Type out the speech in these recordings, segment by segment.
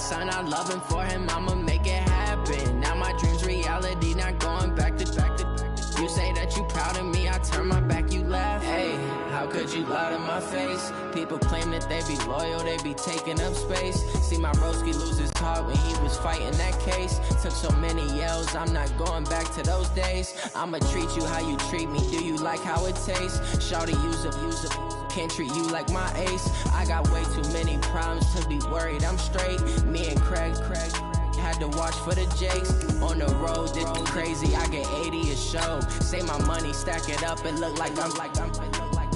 son, I love him, for him, I'ma make it happen. Now my dream's reality, not going back to. You say that you proud of me, I turn my back, you laugh. Hey, how could you lie to my face? People claim that they be loyal, they be taking up space. See my broski lose his heart when he was fighting that case. Took so many yells, I'm not going back to those days. I'ma treat you how you treat me, do you like how it tastes? Shawty, use up, can't treat you like my ace. I got way too many problems to be worried, I'm straight. Me and Craig had to watch for the Jakes. On the road, this crazy, I get 80 a show. Say my money, stack it up, and look like I'm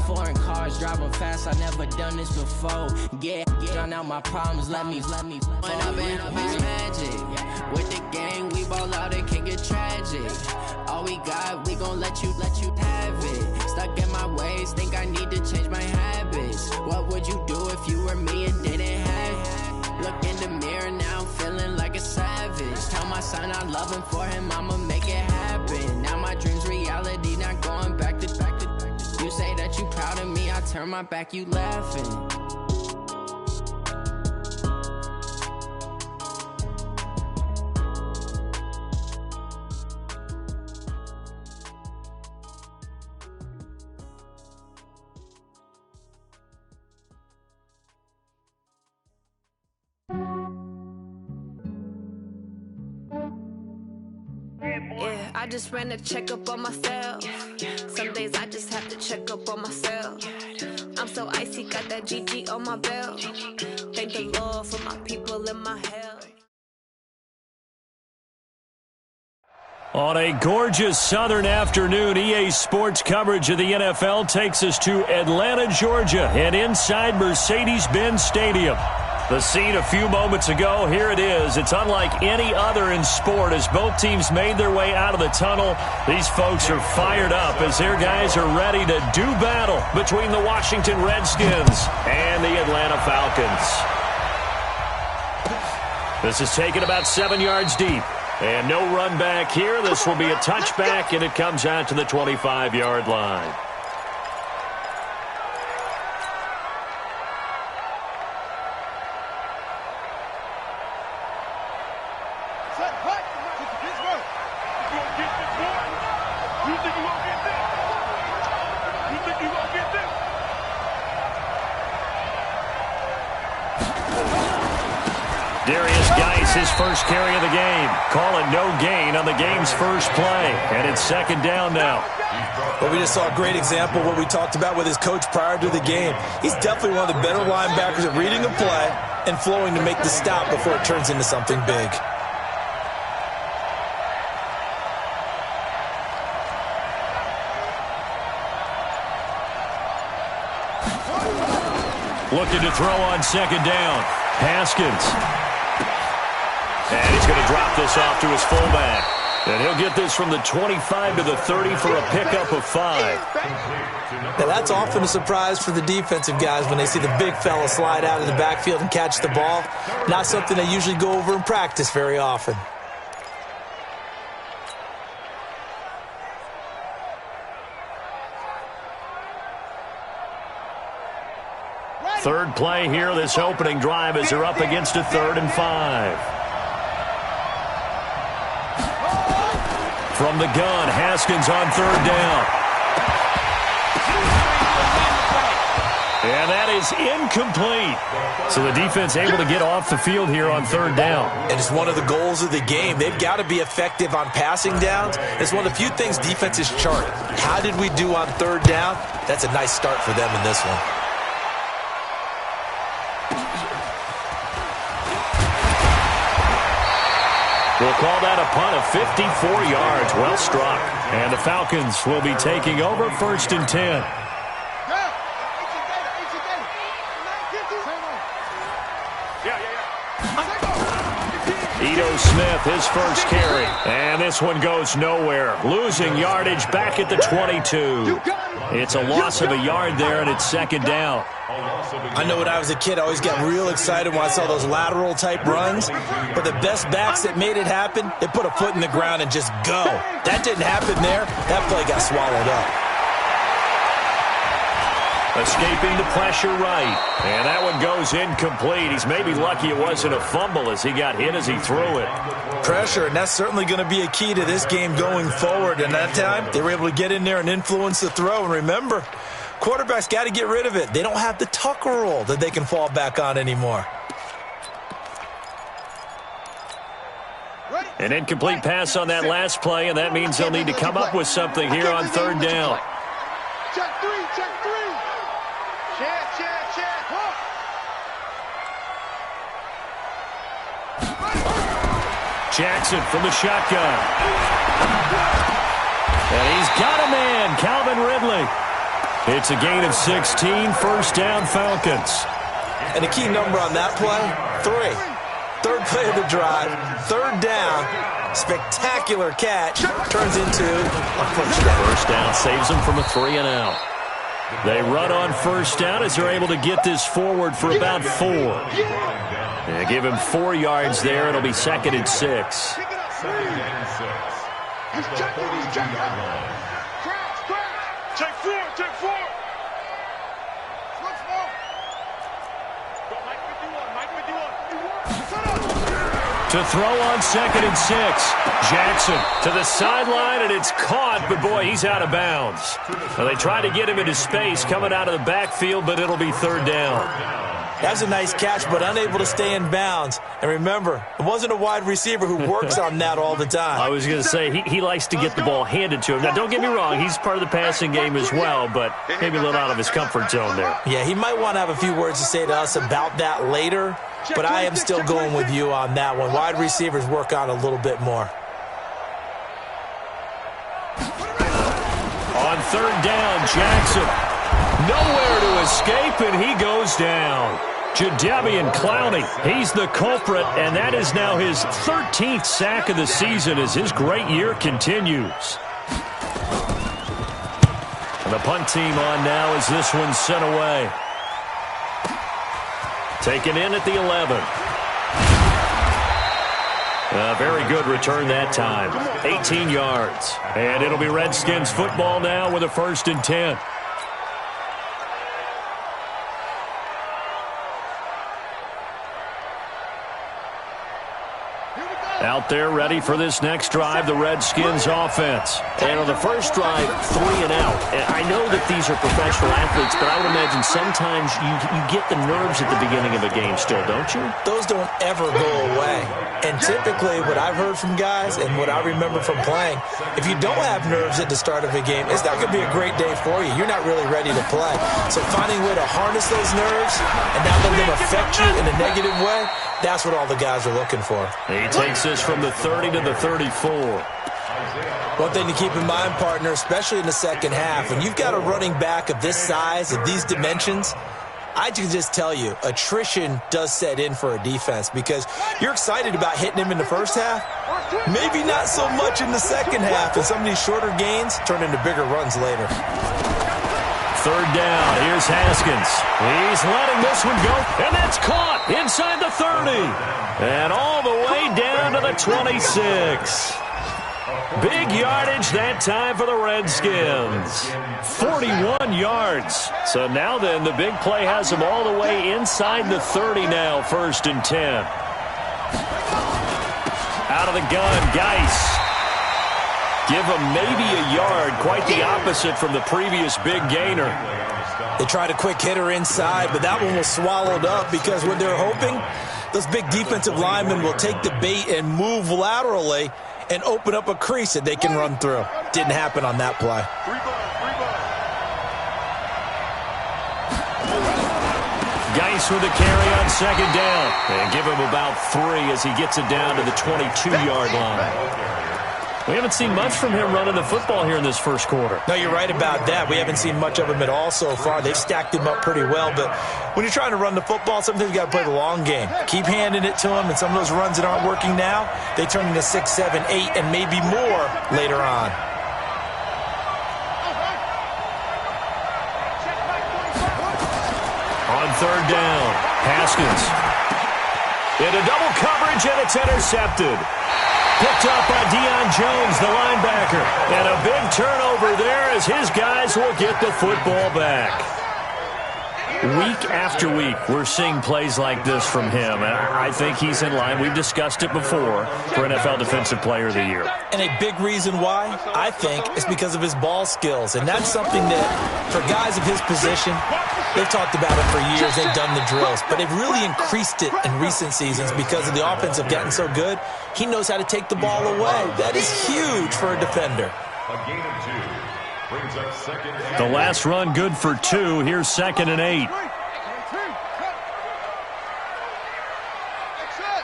foreign cars, driving fast, I never done this before. Get drown out my problems, let me When up in it's magic. With the gang, we ball out, it can get tragic. All we got, we gon' let you have it. Stuck in my ways, think I need to change my habits. What would you do if you were me and didn't have it? Look in the mirror now, I'm feeling like a savage. Tell my son I love him, for him, I'ma make it happen. Now my dream's reality, not going back to. You say that you proud of me, I turn my back, you laughing. Yeah, I just ran a checkup on myself. Some days I just have to check up on myself. I'm so icy, got that GG on my belt. Thank the Lord for my people in my health. On a gorgeous southern afternoon, EA Sports coverage of the NFL takes us to Atlanta, Georgia, and inside Mercedes-Benz Stadium. The scene a few moments ago, here it is. It's unlike any other in sport as both teams made their way out of the tunnel. These folks are fired up as their guys are ready to do battle between the Washington Redskins and the Atlanta Falcons. This is taken about 7 yards deep. And no run back here. This will be a touchback, and it comes out to the 25-yard line. His first carry of the game. Call it no gain on the game's first play. And it's second down now. Well, we just saw a great example of what we talked about with his coach prior to the game. He's definitely one of the better linebackers at reading a play and flowing to make the stop before it turns into something big. Looking to throw on second down. Haskins. And he's going to drop this off to his fullback. And he'll get this from the 25 to the 30 for a pickup of 5. Now that's often a surprise for the defensive guys when they see the big fella slide out of the backfield and catch the ball. Not something they usually go over in practice very often. Third play here, this opening drive as they're up against a 3rd and 5. From the gun, Haskins on 3rd down. And that is incomplete. So the defense able to get off the field here on 3rd down. And it's one of the goals of the game. They've got to be effective on passing downs. It's one of the few things defenses chart. How did we do on 3rd down? That's a nice start for them in this one. We'll call that a punt of 54 yards. Well struck. And the Falcons will be taking over 1st and 10. Ito Smith, his first carry. And this one goes nowhere. Losing yardage back at the 22. It's a loss of a yard there, and it's second down. I know when I was a kid, I always got real excited when I saw those lateral-type runs. But the best backs that made it happen, they put a foot in the ground and just go. That didn't happen there. That play got swallowed up. Escaping the pressure right. And that one goes throws incomplete. He's maybe lucky it wasn't a fumble as he got hit as he threw it. Pressure, and that's certainly going to be a key to this game going forward. And that time, they were able to get in there and influence the throw. And remember, quarterbacks got to get rid of it. They don't have the tuck rule that they can fall back on anymore. An incomplete pass on that last play, and that means they'll need to come up with something here on third down. Check three, check three. Check. Jackson from the shotgun. And he's got a man, Calvin Ridley. It's a gain of 16, first down Falcons. And the key number on that play, 3. Third play of the drive, third down, spectacular catch, turns into a first down. First down saves them from a 3-and-out. They run on first down as they're able to get this forward for about 4. They give him 4 yards there. It'll be 2nd and 6. Check 4. To throw on 2nd and 6. Jackson to the sideline, and it's caught, but boy, he's out of bounds. Now, they try to get him into space coming out of the backfield, but it'll be third down. That's a nice catch, but unable to stay in bounds. And remember, it wasn't a wide receiver who works on that all the time. I was going to say, he likes to get the ball handed to him. Now, don't get me wrong, he's part of the passing game as well, but maybe a little out of his comfort zone there. Yeah, he might want to have a few words to say to us about that later, but I am still going with you on that one. Wide receivers work on a little bit more. On third down, Jackson. Nowhere to escape, and he goes down. Jadeveon Clowney, he's the culprit, and that is now his 13th sack of the season as his great year continues. And the punt team on now as this one's sent away. Taken in at the 11. A very good return that time. 18 yards. And it'll be Redskins football now with a 1st and 10. Out there ready for this next drive, the Redskins offense. And on the first drive, 3 and out. And I know that these are professional athletes, but I would imagine sometimes you get the nerves at the beginning of a game still, don't you? Those don't ever go away. And typically what I've heard from guys and what I remember from playing, if you don't have nerves at the start of a game, it's not going to be a great day for you. You're not really ready to play. So finding a way to harness those nerves and not let them affect you in a negative way, that's what all the guys are looking for. He takes this from the 30 to the 34. One thing to keep in mind, partner, especially in the second half, when you've got a running back of this size, of these dimensions, I can just tell you, attrition does set in for a defense because you're excited about hitting him in the first half, maybe not so much in the second half, and some of these shorter gains turn into bigger runs later. Third down, here's Haskins. He's letting this one go, and that's caught inside the 30. And all the way down to the 26. Big yardage that time for the Redskins. 41 yards. So now then, the big play has them all the way inside the 30 now, 1st and 10. Out of the gun, Geis. Give him maybe a yard, quite the opposite from the previous big gainer. They tried a quick hitter inside, but that one was swallowed up because what they're hoping, those big defensive linemen will take the bait and move laterally and open up a crease that they can run through. Didn't happen on that play. Geis with a carry on 2nd down. And give him about 3 as he gets it down to the 22-yard line. We haven't seen much from him running the football here in this first quarter. No, you're right about that. We haven't seen much of him at all so far. They've stacked him up pretty well, but when you're trying to run the football, sometimes you got to play the long game. Keep handing it to him, and some of those runs that aren't working now, they turn into 6, 7, 8, and maybe more later on. On third down, Haskins. Into double coverage, and it's intercepted. Picked up by Deion Jones, the linebacker. And a big turnover there as his guys will get the football back. Week after week, we're seeing plays like this from him. And I think he's in line. We've discussed it before for NFL Defensive Player of the Year. And a big reason why, I think, is because of his ball skills. And that's something that, for guys of his position, they've talked about it for years. They've done the drills. But they've really increased it in recent seasons because of the offense have gotten so good. He knows how to take the ball away. That is huge for a defender. A gain of 2. Brings up second and The last run good for 2. Here's 2nd and 8. That's it.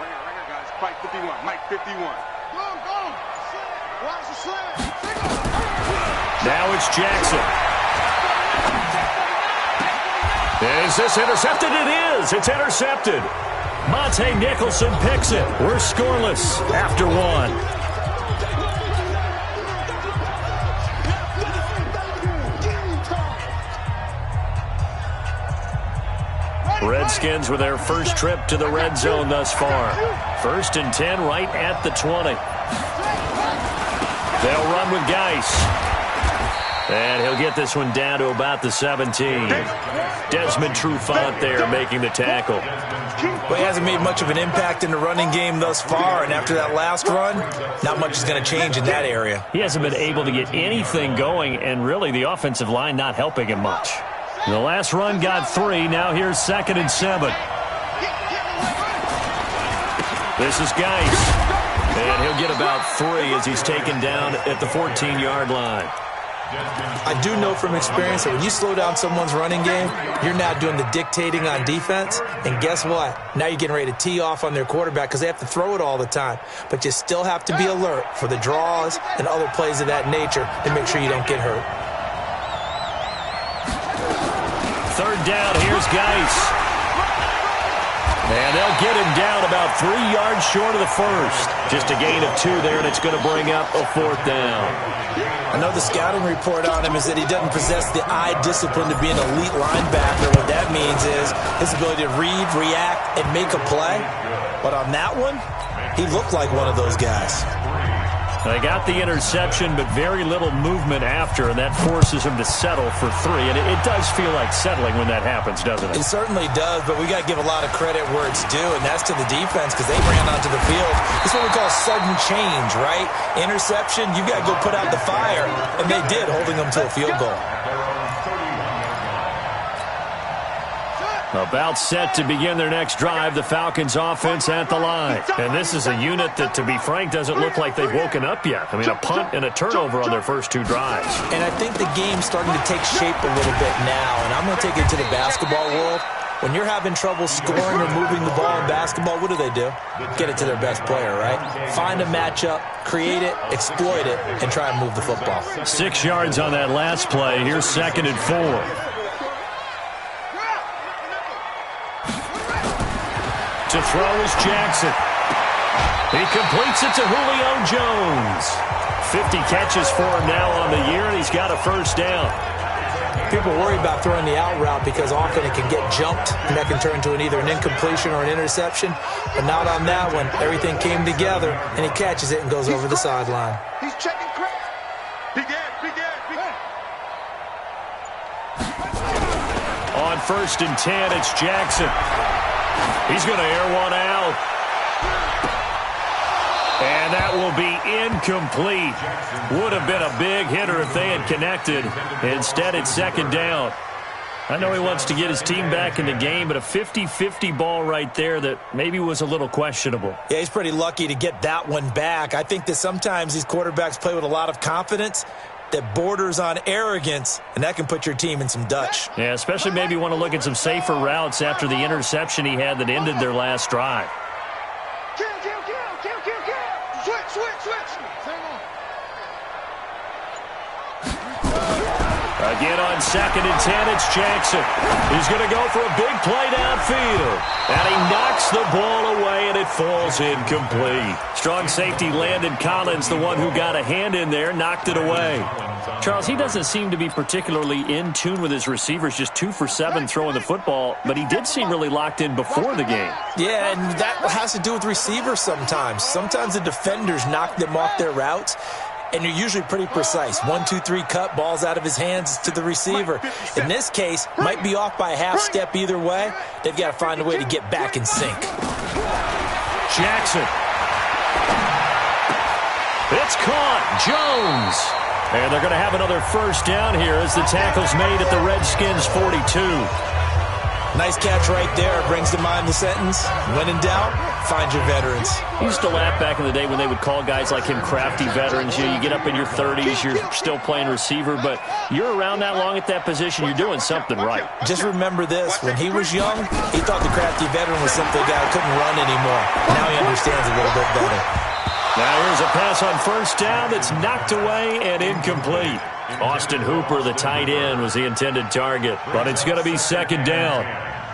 Ringer, guys. Fight 51. Mike 51. Go. Watch the slam. Now it's Jackson. Is this intercepted? It is. It's intercepted. Monte Nicholson picks it. We're scoreless after 1. Redskins with their first trip to the red zone thus far. 1st and 10 right at the 20. They'll run with Geis. And he'll get this one down to about the 17. Desmond Trufant there making the tackle. Well, he hasn't made much of an impact in the running game thus far, and after that last run, not much is going to change in that area. He hasn't been able to get anything going, and really the offensive line not helping him much. The last run got 3. Now here's 2nd and 7. This is Geis. And he'll get about 3 as he's taken down at the 14-yard line. I do know from experience that when you slow down someone's running game, you're now doing the dictating on defense. And guess what? Now you're getting ready to tee off on their quarterback because they have to throw it all the time. But you still have to be alert for the draws and other plays of that nature to make sure you don't get hurt. 3rd down, here's Geis. And they'll get him down about 3 yards short of the first. Just a gain of 2 there, and it's going to bring up a 4th down. I know the scouting report on him is that he doesn't possess the eye discipline to be an elite linebacker. What that means is his ability to read, react, and make a play. But on that one, he looked like one of those guys. They got the interception, but very little movement after, and that forces him to settle for 3. And it does feel like settling when that happens, doesn't it? It certainly does, but we got to give a lot of credit where it's due, and that's to the defense because they ran onto the field. It's what we call sudden change, right? Interception, you got to go put out the fire, and they did, holding them to a field goal. About set to begin their next drive, the Falcons offense at the line. And this is a unit that, to be frank, doesn't look like they've woken up yet. I mean, a punt and a turnover on their first 2 drives. And I think the game's starting to take shape a little bit now, and I'm going to take it to the basketball world. When you're having trouble scoring or moving the ball in basketball, what do? Get it to their best player, right? Find a matchup, create it, exploit it, and try and move the football. 6 yards on that last play. Here's 2nd and 4. To throw is Jackson. He completes it to Julio Jones. 50 catches for him now on the year, and he's got a 1st down. People worry about throwing the out route because often it can get jumped, and that can turn into either an incompletion or an interception. But not on that one. Everything came together, and he catches it and goes over the sideline. He's checking credit. Big Ed. On 1st and 10, it's Jackson. He's going to air one out. And that will be incomplete. Would have been a big hitter if they had connected. Instead, it's 2nd down. I know he wants to get his team back in the game, but a 50-50 ball right there that maybe was a little questionable. Yeah, he's pretty lucky to get that one back. I think that sometimes these quarterbacks play with a lot of confidence that borders on arrogance, and that can put your team in some Dutch. Yeah, especially maybe want to look at some safer routes after the interception he had that ended their last drive. Kill. Switch. Again on 2nd and 10, it's Jackson. He's going to go for a big play downfield. And he knocks the ball away, and it falls incomplete. Strong safety Landon Collins, the one who got a hand in there, knocked it away. Charles, he doesn't seem to be particularly in tune with his receivers, just 2 for 7 throwing the football, but he did seem really locked in before the game. Yeah, and that has to do with receivers sometimes. Sometimes the defenders knock them off their routes. and you're usually pretty precise. 1, 2, 3 cut, balls out of his hands to the receiver. In this case, might be off by a half step either way. They've got to find a way to get back in sync. Jackson. It's caught. Jones. And they're going to have another first down here as the tackle's made at the Redskins' 42. Nice catch right there. Brings to mind the sentence, when in doubt, find your veterans. I used to laugh back in the day when they would call guys like him crafty veterans. You get up in your 30s, you're still playing receiver, but you're around that long at that position, you're doing something right. Just remember this. When he was young, he thought the crafty veteran was simply a guy who couldn't run anymore. Now he understands a little bit better. Now here's a pass on first down that's knocked away and incomplete. Austin Hooper, the tight end, was the intended target, but it's going to be second down.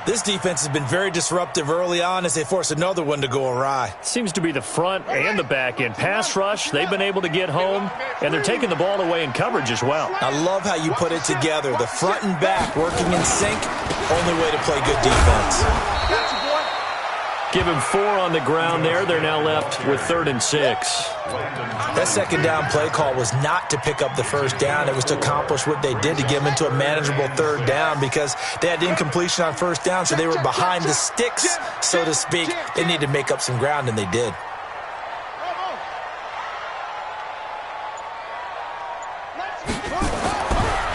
This defense has been very disruptive early on as they force another one to go awry. Seems to be the front and the back end. Pass rush, they've been able to get home, and they're taking the ball away in coverage as well. I love how you put it together. The front and back working in sync, only way to play good defense. Give him 4 on the ground there. They're now left with 3rd and 6. That second down play call was not to pick up the first down. It was to accomplish what they did, to get them into a manageable 3rd down, because they had incompletion on first down, so they were behind the sticks, so to speak. They needed to make up some ground, and they did.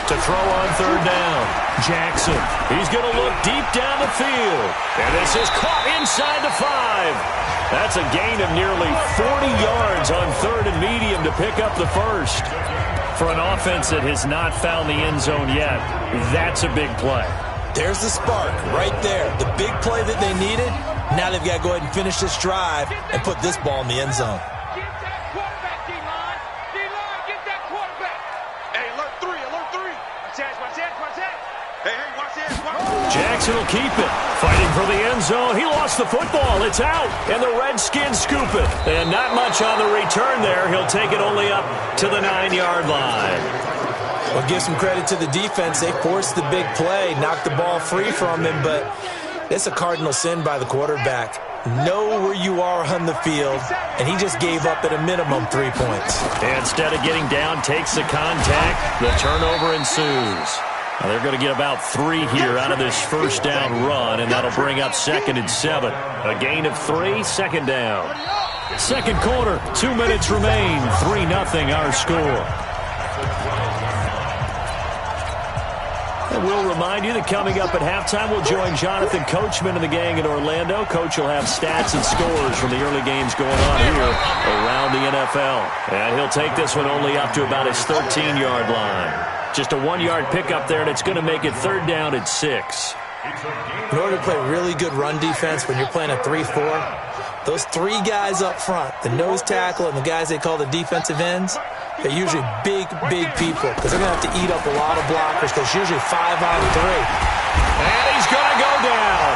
To throw on 3rd down. Jackson, he's going to look deep down the field. And this is caught inside the 5. That's a gain of nearly 40 yards on 3rd and medium to pick up the first. For an offense that has not found the end zone yet, that's a big play. There's the spark right there. The big play that they needed. Now they've got to go ahead and finish this drive and put this ball in the end zone. Jackson will keep it. Fighting for the end zone. He lost the football. It's out. And the Redskins scoop it. And not much on the return there. He'll take it only up to the 9-yard line. Well, give some credit to the defense. They forced the big play, knocked the ball free from him, but it's a cardinal sin by the quarterback. Know where you are on the field, and he just gave up at a minimum 3 points. Instead of getting down, takes the contact. The turnover ensues. Now they're going to get about 3 here out of this first down run, and that'll bring up 2nd and 7. A gain of 3, 2nd down. Second quarter, 2 minutes remain. 3-0 our score. And we'll remind you that coming up at halftime, we'll join Jonathan Coachman and the gang in Orlando. Coach will have stats and scores from the early games going on here around the NFL. And he'll take this one only up to about his 13-yard line. Just a 1-yard pickup there, and it's going to make it 3rd down at 6. In order to play really good run defense when you're playing a 3-4, those 3 guys up front, the nose tackle and the guys they call the defensive ends, they're usually big, big people because they're going to have to eat up a lot of blockers because it's usually 5 on 3. And he's going to go down.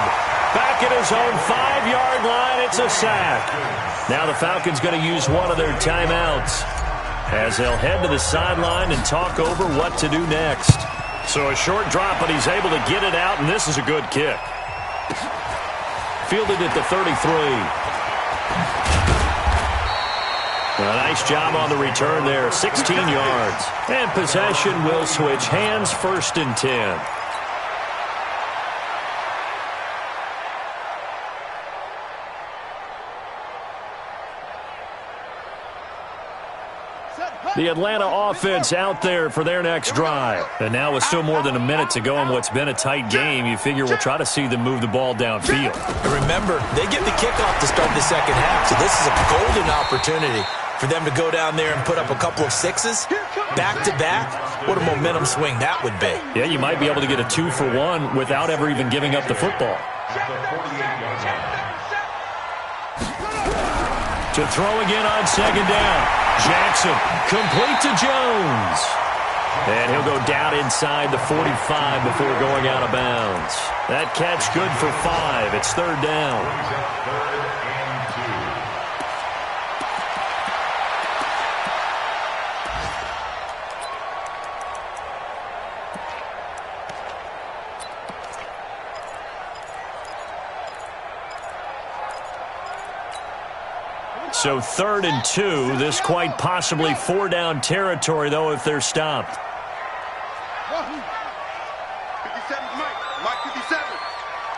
Back at his own 5-yard line, it's a sack. Now the Falcons going to use one of their timeouts as they'll head to the sideline and talk over what to do next. So a short drop, but he's able to get it out, and this is a good kick. Fielded at the 33. A nice job on the return there, 16 yards. And possession will switch hands, 1st and 10. The Atlanta offense out there for their next drive. And now with still more than a minute to go in what's been a tight game, you figure we'll try to see them move the ball downfield. And remember, they get the kickoff to start the second half, so this is a golden opportunity for them to go down there and put up a couple of 6s back-to-back. What a momentum swing that would be. Yeah, you might be able to get a 2-for-1 without ever even giving up the football. To throw again on 2nd down. Jackson, complete to Jones. And he'll go down inside the 45 before going out of bounds. That catch good for 5. It's 3rd down. So 3rd and 2. This quite possibly 4-down territory, though, if they're stopped. 57, Mike 57.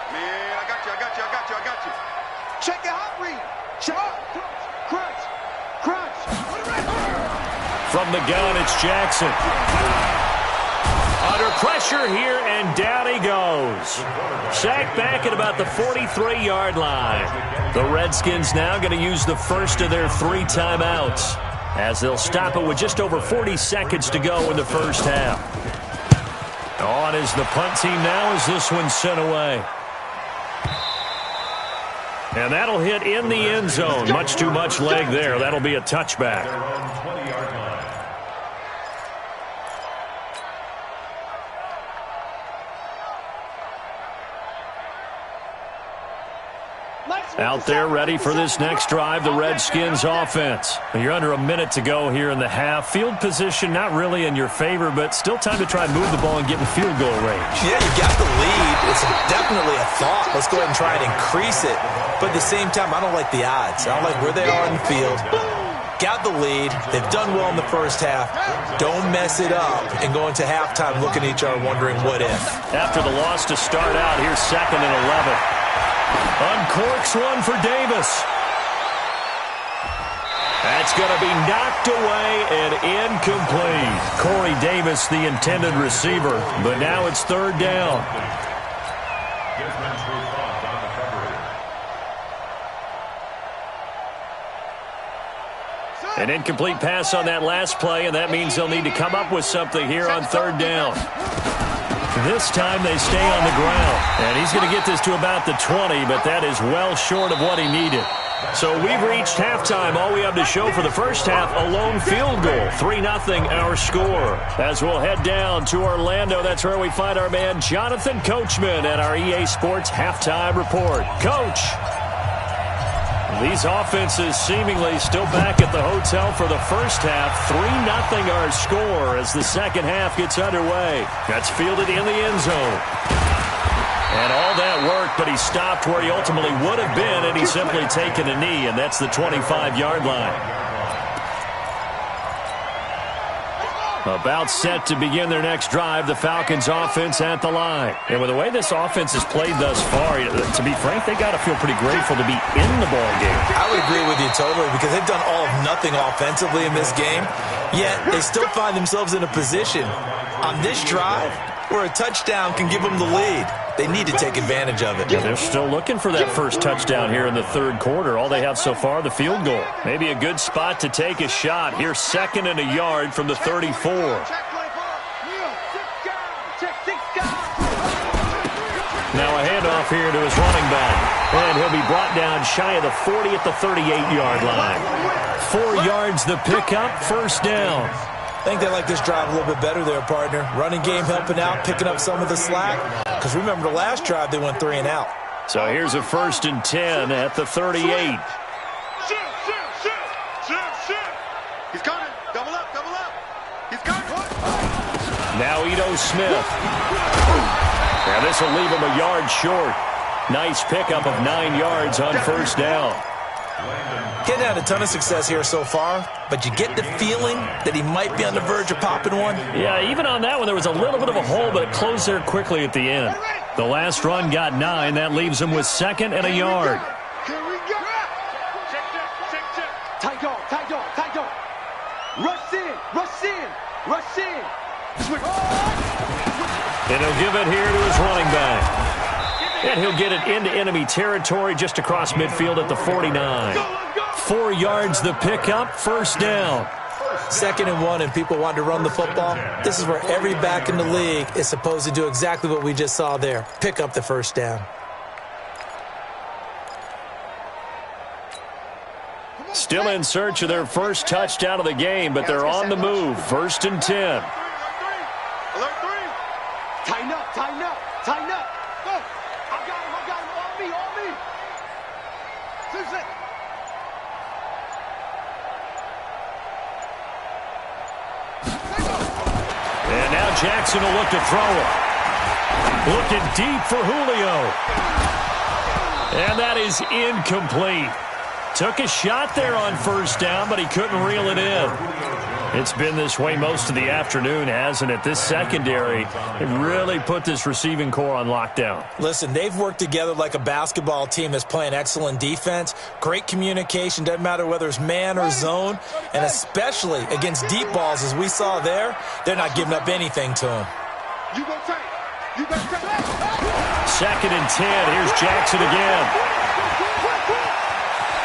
Man, I got you. Check your hot read. Check. Crunch. From the gun, it's Jackson. Under pressure here, and down he goes. Sacked back at about the 43-yard line. The Redskins now going to use the first of their 3 timeouts, as they'll stop it with just over 40 seconds to go in the first half. On is the punt team now as this one's sent away. And that'll hit in the end zone. Much too much leg there. That'll be a touchback. Out there ready for this next drive, the Redskins offense. You're under a minute to go here in the half. Field position not really in your favor, but still time to try and move the ball and get in field goal range. Yeah, you got the lead. It's definitely a thought. Let's go ahead and try and increase it. But at the same time, I don't like the odds. I don't like where they are in the field. Got the lead. They've done well in the first half. Don't mess it up and go into halftime looking at each other wondering what if. After the loss to start out, here's 2nd and 11. Uncorks one for Davis. That's going to be knocked away and incomplete. Corey Davis, the intended receiver, but now it's 3rd down. An incomplete pass on that last play, and that means they'll need to come up with something here on 3rd down. This time they stay on the ground, and he's going to get this to about the 20, but that is well short of what he needed. So we've reached halftime. All we have to show for the first half, a lone field goal. 3-0 our score. As we'll head down to Orlando, that's where we find our man Jonathan Coachman at our EA Sports Halftime Report. Coach, these offenses seemingly still back at the hotel for the first half. 3-0 our score as the second half gets underway. That's fielded in the end zone. And all that worked, but he stopped where he ultimately would have been, and he's simply taken a knee, and that's the 25-yard line. About set to begin their next drive, the Falcons offense at the line. And with the way this offense has played thus far, to be frank, they got to feel pretty grateful to be in the ball game. I would agree with you totally, because they've done all of nothing offensively in this game, yet they still find themselves in a position on this drive where a touchdown can give them the lead. They need to take advantage of it. Yeah, they're still looking for that first touchdown here in the 3rd quarter. All they have so far, the field goal. Maybe a good spot to take a shot. Here's 2nd and a yard from the 34. Now a handoff here to his running back. And he'll be brought down shy of the 40 at the 38-yard line. 4 yards the pickup, 1st down. I think they like this drive a little bit better there, partner. Running game helping out, picking up some of the slack. Because remember, the last drive, they went 3 and out. So here's a 1st and 10 at the 38. Shoot. He's coming. Double up. He's coming. Now Ito Smith. Now this will leave him a yard short. Nice pickup of 9 yards on 1st down. Getting had a ton of success here so far, but you get the feeling that he might be on the verge of popping one. Yeah, even on that one, there was a little bit of a hole, but it closed there quickly at the end. The last run got 9. That leaves him with 2nd and a yard. Here we go. Check. Tight dog. Rush in. And he'll give it here to his running back. And he'll get it into enemy territory just across midfield at the 49. 4 yards the pickup, 1st down. 2nd and 1, and people want to run the football. This is where every back in the league is supposed to do exactly what we just saw there. Pick up the 1st down. Still in search of their first touchdown of the game, but they're on the move. 1st and 10. Alert 3. Tighten up. Go. I got him. On me. Susan. And now Jackson will look to throw it. Looking deep for Julio. And that is incomplete. Took a shot there on first down, but he couldn't reel it in. It's been this way most of the afternoon, hasn't it? This secondary, it really put this receiving core on lockdown. Listen, they've worked together like a basketball team that's playing excellent defense. Great communication, doesn't matter whether it's man or zone. And especially against deep balls, as we saw there, they're not giving up anything to them. You go take. You go take. 2nd and 10. Here's Jackson again.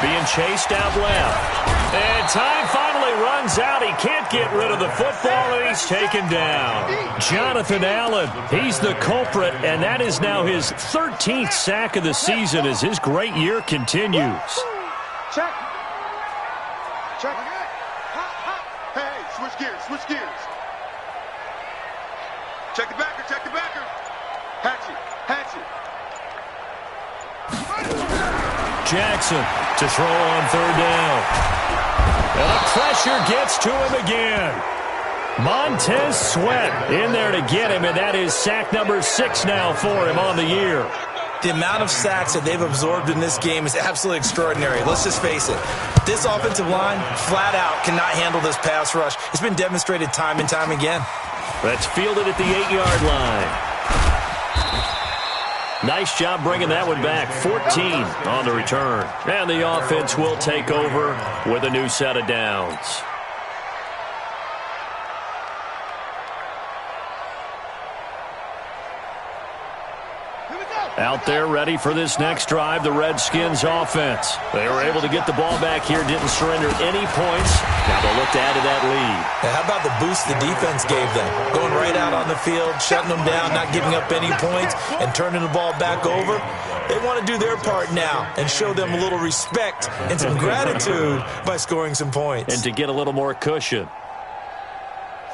Being chased out left. And time finally runs out. He can't get rid of the football, and he's taken down. Jonathan Allen, he's the culprit, and that is now his 13th sack of the season as his great year continues. Check. Check. Hey, switch gears, switch gears. Check the backer, check the backer. Hatchet, hatchet. Jackson to throw on 3rd down. And the pressure gets to him again. Montez Sweat in there to get him, and that is sack number 6 now for him on the year. The amount of sacks that they've absorbed in this game is absolutely extraordinary. Let's just face it. This offensive line, flat out, cannot handle this pass rush. It's been demonstrated time and time again. That's fielded at the 8-yard line. Nice job bringing that one back. 14 on the return. And the offense will take over with a new set of downs. Out there ready for this next drive, the Redskins offense. They were able to get the ball back here, didn't surrender any points. Now they'll look to add to that lead. Now, how about the boost the defense gave them? Going right out on the field, shutting them down, not giving up any points, and turning the ball back over. They want to do their part now and show them a little respect and some gratitude by scoring some points. And to get a little more cushion.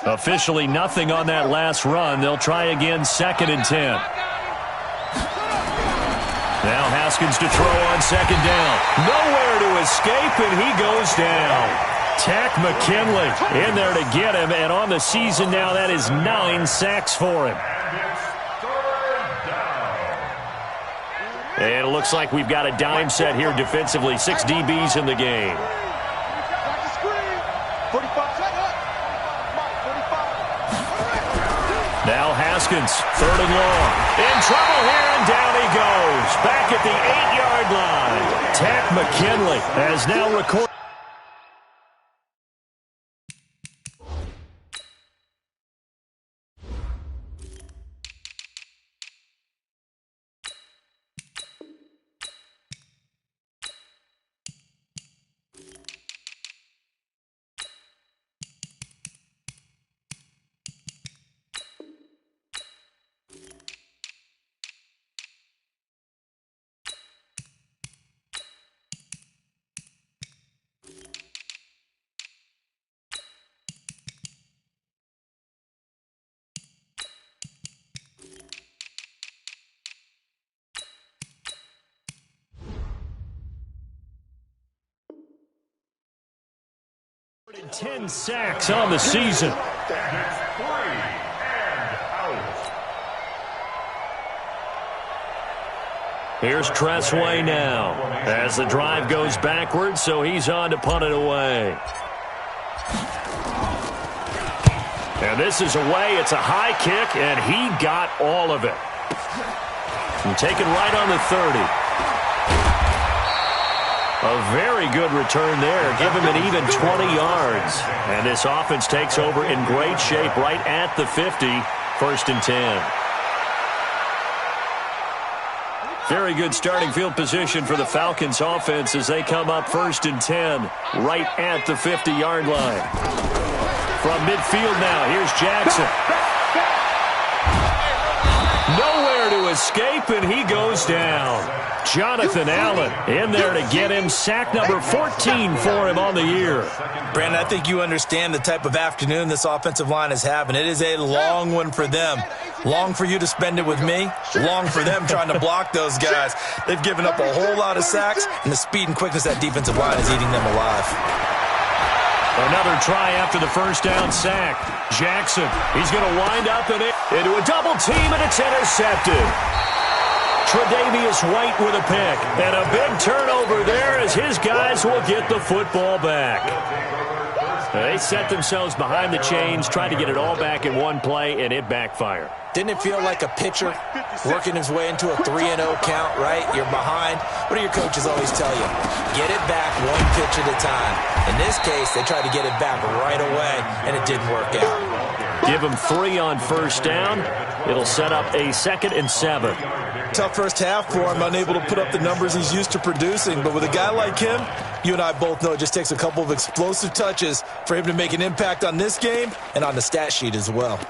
Officially nothing on that last run. They'll try again, 2nd and 10. Now Haskins to throw on 2nd down. Nowhere to escape, and he goes down. Tack McKinley in there to get him, and on the season now, that is 9 sacks for him. And it looks like we've got a dime set here defensively. 6 DBs in the game. Now Haskins, 3rd and long. In trouble here, and down he goes. Back at the 8-yard line. Tack McKinley has now recorded. And 10 sacks on the season. Here's Tressway now as the drive goes backwards, so he's on to punt it away. And this is away. It's a high kick, and he got all of it. And taken right on the 30. A very good return there. Give him an even 20 yards. And this offense takes over in great shape right at the 50. 1st and 10. Very good starting field position for the Falcons offense as they come up 1st and 10 right at the 50-yard line. From midfield now, here's Jackson. Nowhere to escape, and he goes down. Jonathan Allen in there to get him. Sack number 14 for him on the year. Brandon, I think you understand the type of afternoon this offensive line is having. It is a long one for them. Long for you to spend it with me. Long for them trying to block those guys. They've given up a whole lot of sacks, and the speed and quickness of that defensive line is eating them alive. Another try after the 1st down sack. Jackson, he's going to wind up into a double team, and it's intercepted. Tre'Davious White with a pick. And a big turnover there as his guys will get the football back. They set themselves behind the chains, tried to get it all back in one play, and it backfired. Didn't it feel like a pitcher working his way into a 3-0 count, right? You're behind. What do your coaches always tell you? Get it back one pitch at a time. In this case, they tried to get it back right away, and it didn't work out. Give him 3 on first down. It'll set up a 2nd and 7. Tough first half for him, unable to put up the numbers he's used to producing. But with a guy like him, you and I both know it just takes a couple of explosive touches for him to make an impact on this game and on the stat sheet as well.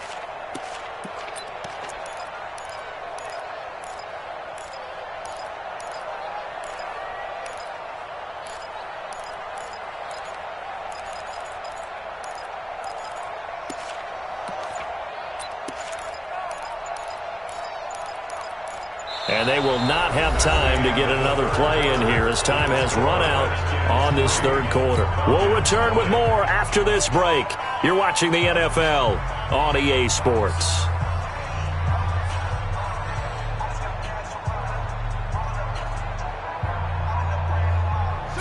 And they will not have time to get another play in here as time has run out on this third quarter. We'll return with more after this break. You're watching the NFL on EA Sports.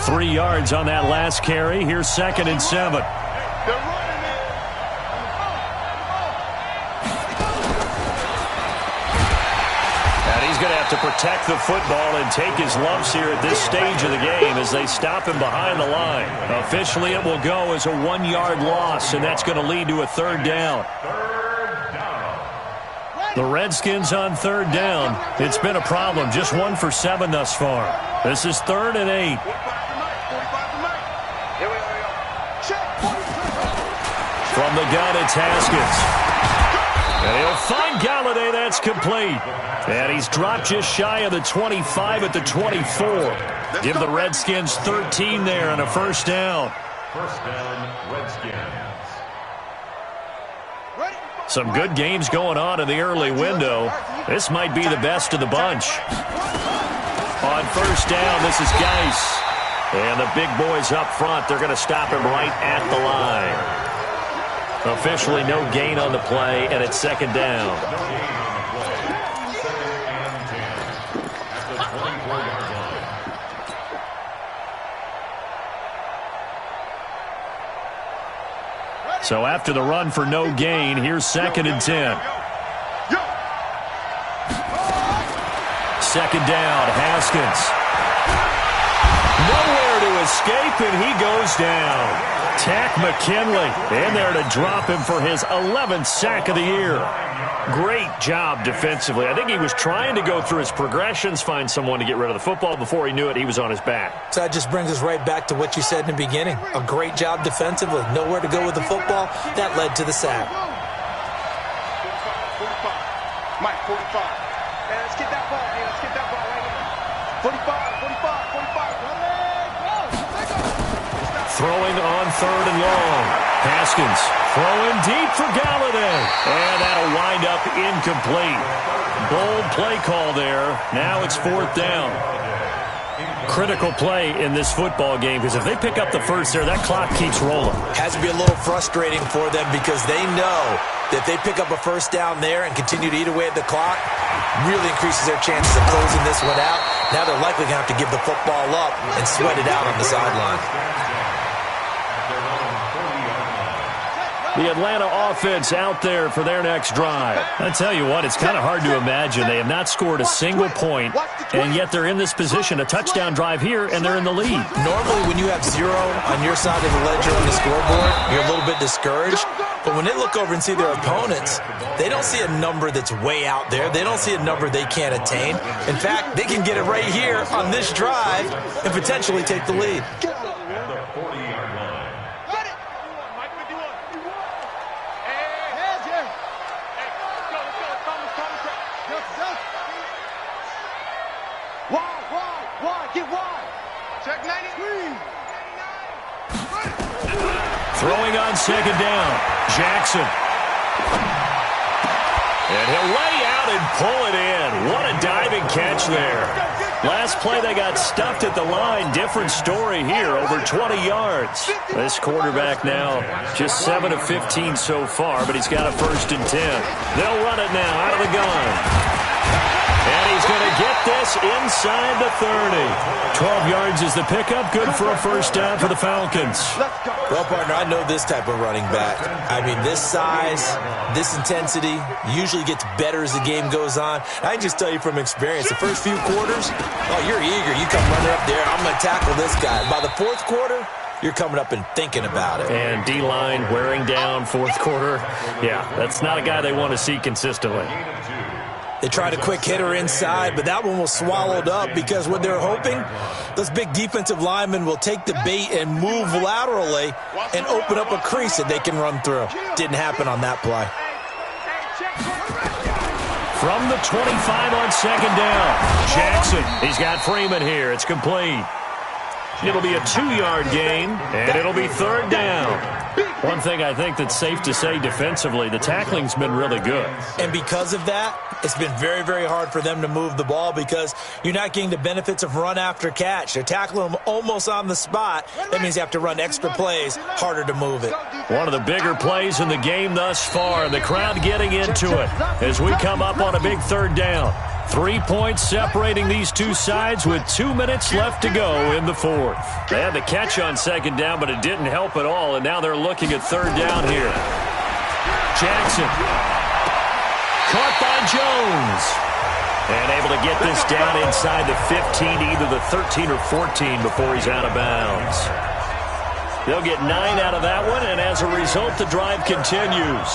Three yards on that last carry. Here's 2nd and 7. He's going to have to protect the football and take his lumps here at this stage of the game as they stop him behind the line. Officially, it will go as a 1-yard loss, and that's going to lead to a 3rd down. The Redskins on 3rd down. It's been a problem. Just 1 for 7 thus far. This is 3rd and 8. From the gun, it's Haskins. And he'll find Galladay. That's complete. And he's dropped just shy of the 25 at the 24. Give the Redskins 13 there and a 1st down. First down, Redskins. Some good games going on in the early window. This might be the best of the bunch. On 1st down, this is Geis. And the big boys up front, they're going to stop him right at the line. Officially no gain on the play, and it's 2nd down. So after the run for no gain, here's 2nd and 10. 2nd down, Haskins. Nowhere to escape, and he goes down. Tack McKinley in there to drop him for his 11th sack of the year. Great job defensively. I think he was trying to go through his progressions, find someone to get rid of the football. Before he knew it, he was on his back. So that just brings us right back to what you said in the beginning. A great job defensively. Nowhere to go with the football. That led to the sack. 45. Mike, 45. Man, let's get that ball, man. Let's get that ball right here. 45, 45, 45. Throwing on 3rd and long. Haskins throwing deep for Galladay. And that'll wind up incomplete. Bold play call there. Now it's 4th down. Critical play in this football game because if they pick up the first there, that clock keeps rolling. Has to be a little frustrating for them because they know that if they pick up a 1st down there and continue to eat away at the clock, really increases their chances of closing this one out. Now they're likely going to have to give the football up and sweat it out on the sideline. The Atlanta offense out there for their next drive. I tell you what, it's kind of hard to imagine. They have not scored a single point, and yet they're in this position. A touchdown drive here, and they're in the lead. Normally, when you have 0 on your side of the ledger on the scoreboard, you're a little bit discouraged. But when they look over and see their opponents, they don't see a number that's way out there. They don't see a number they can't attain. In fact, they can get it right here on this drive and potentially take the lead. Throwing on 2nd down, Jackson. And he'll lay out and pull it in. What a diving catch there. Last play they got stuffed at the line. Different story here, over 20 yards. This quarterback now just 7 of 15 so far, but he's got a 1st and 10. They'll run it now out of the gun. And he's going going to get this inside the 30. 12 yards is the pickup. Good for a first down for the Falcons. Well, partner, I know this type of running back. I mean, this size, this intensity usually gets better as the game goes on. I can just tell you from experience, the first few quarters, oh, you're eager. You come running up there, I'm going to tackle this guy. By the fourth quarter, you're coming up and thinking about it. And D-line wearing down fourth quarter. Yeah, that's not a guy they want to see consistently. They tried a quick hitter inside, but that one was swallowed up because what they're hoping, those big defensive linemen will take the bait and move laterally and open up a crease that they can run through. Didn't happen on that play. From the 25 on second down, Jackson. He's got Freeman here. It's complete. It'll be a 2-yard gain, and it'll be third down. One thing I think that's safe to say defensively, the tackling's been really good. And because of that, it's been very, very hard for them to move the ball because you're not getting the benefits of run after catch. They're tackling them almost on the spot. That means you have to run extra plays, harder to move it. One of the bigger plays in the game thus far, and the crowd getting into it as we come up on a big third down. 3 points separating these two sides with 2 minutes left to go in the fourth. They had the catch on second down, but it didn't help at all, and now they're looking at third down here. Jackson. Caught by Jones. And able to get this down inside the 15 to either the 13 or 14 before he's out of bounds. They'll get 9 out of that one, and as a result, the drive continues.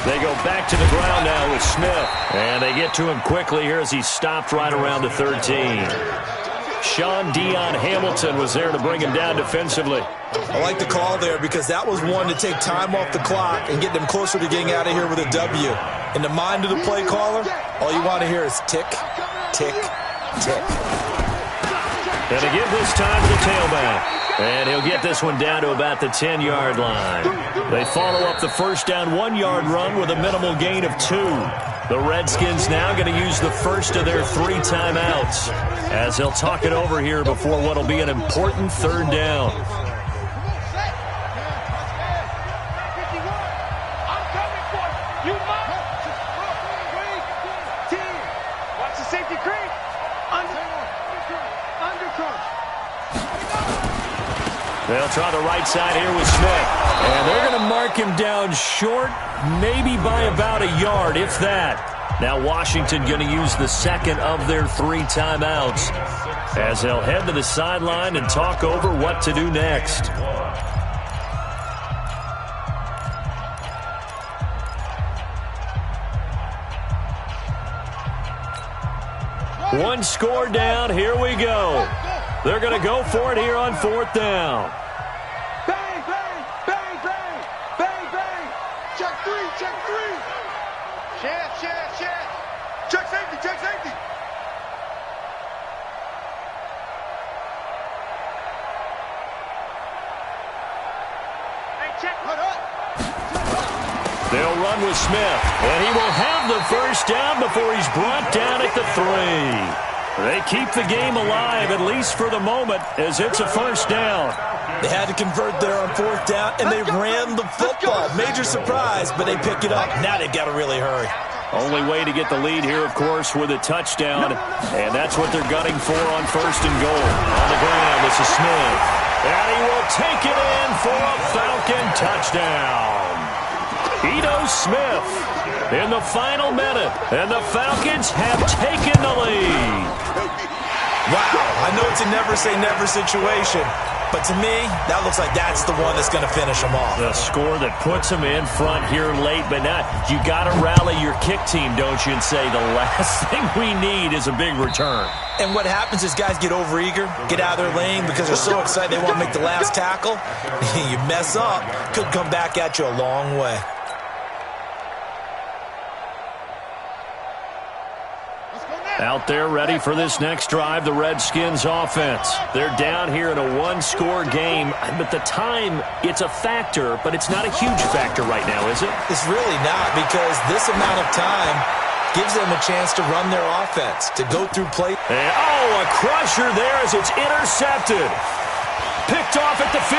They go back to the ground now with Smith. And they get to him quickly here as he stopped right around the 13. Sean Dion Hamilton was there to bring him down defensively. I like the call there because that was one to take time off the clock and get them closer to getting out of here with a W. In the mind of the play caller, all you want to hear is tick, tick, tick. And to give this time to the tailback. And he'll get this one down to about the 10-yard line. They follow up the first down 1-yard run with a minimal gain of 2. The Redskins now going to use the first of their 3 timeouts as they'll talk it over here before what will be an important third down. Watch the safety creep. They'll try the right side here with Smith. And they're going to mark him down short, maybe by about a yard, if that. Now Washington going to use the second of their 3 timeouts as they'll head to the sideline and talk over what to do next. One score down. Here we go. They're going to go for it here on fourth down. Bang, bang, bang, bang, bang, bang. Check 3, check 3. Chef. Check safety, check safety. Hey, check. Hold up. They'll run with Smith, and he will have the first down before he's brought down at the 3. They keep the game alive, at least for the moment, as it's a first down. They had to convert there on fourth down, and they ran the football. Major surprise, but they pick it up. Now they've got to really hurry. Only way to get the lead here, of course, with a touchdown, and that's what they're gunning for on first and goal. On the ground, this is Smith, and he will take it in for a Falcon touchdown. Ito Smith in the final minute, and the Falcons have taken the lead. Wow, I know it's a never-say-never situation, but to me, that looks like that's the one that's going to finish them off. The score that puts them in front here late, but not. You got to rally your kick team, don't you, and say the last thing we need is a big return. And what happens is guys get overeager, get out of their lane because they're so excited they want to make the last tackle. You mess up, could come back at you a long way. Out there ready for this next drive, the Redskins offense. They're down here in a 1-score game, but the time, it's a factor, but it's not a huge factor right now, is it? It's really not, because this amount of time gives them a chance to run their offense, to go through play. And, a crusher there as it's intercepted. Picked off at the 15.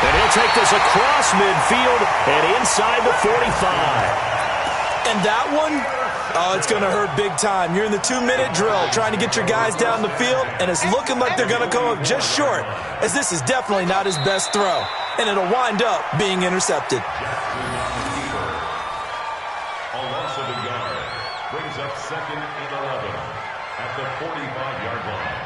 And he'll take this across midfield and inside the 45. And that one, oh, it's going to hurt big time. You're in the 2-minute drill trying to get your guys down the field, and it's looking like they're going to come up just short, as this is definitely not his best throw. And it'll wind up being intercepted. A loss of a yard brings up 2nd and 11 at the 45-yard line.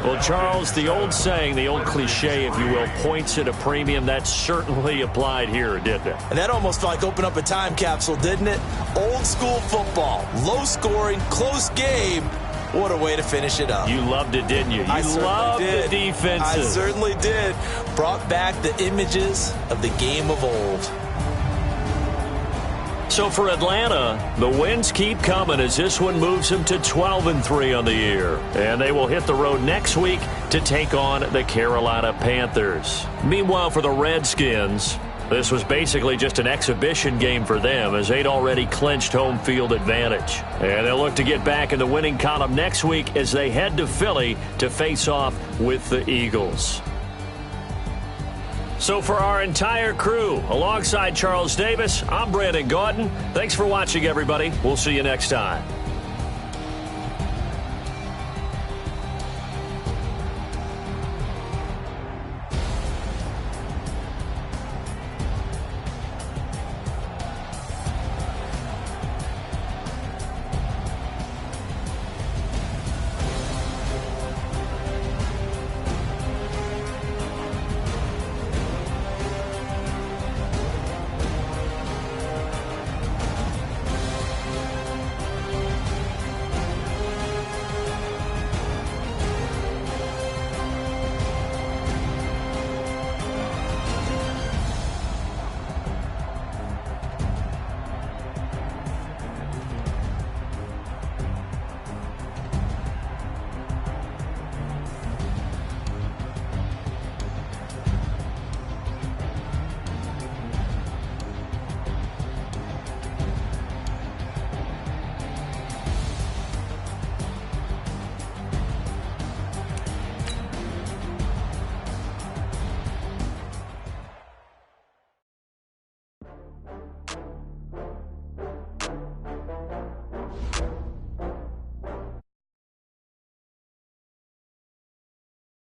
Well, Charles, the old saying, the old cliche, if you will, points at a premium, that certainly applied here, didn't it? And that almost felt like open up a time capsule, didn't it? Old school football, low scoring, close game. What a way to finish it up. You loved it, didn't you? I loved did. The defenses. I certainly did. Brought back the images of the game of old. So for Atlanta, the wins keep coming as this one moves them to 12-3 on the year. And they will hit the road next week to take on the Carolina Panthers. Meanwhile, for the Redskins, this was basically just an exhibition game for them as they'd already clinched home field advantage. And they'll look to get back in the winning column next week as they head to Philly to face off with the Eagles. So for our entire crew, alongside Charles Davis, I'm Brandon Gautin. Thanks for watching, everybody. We'll see you next time.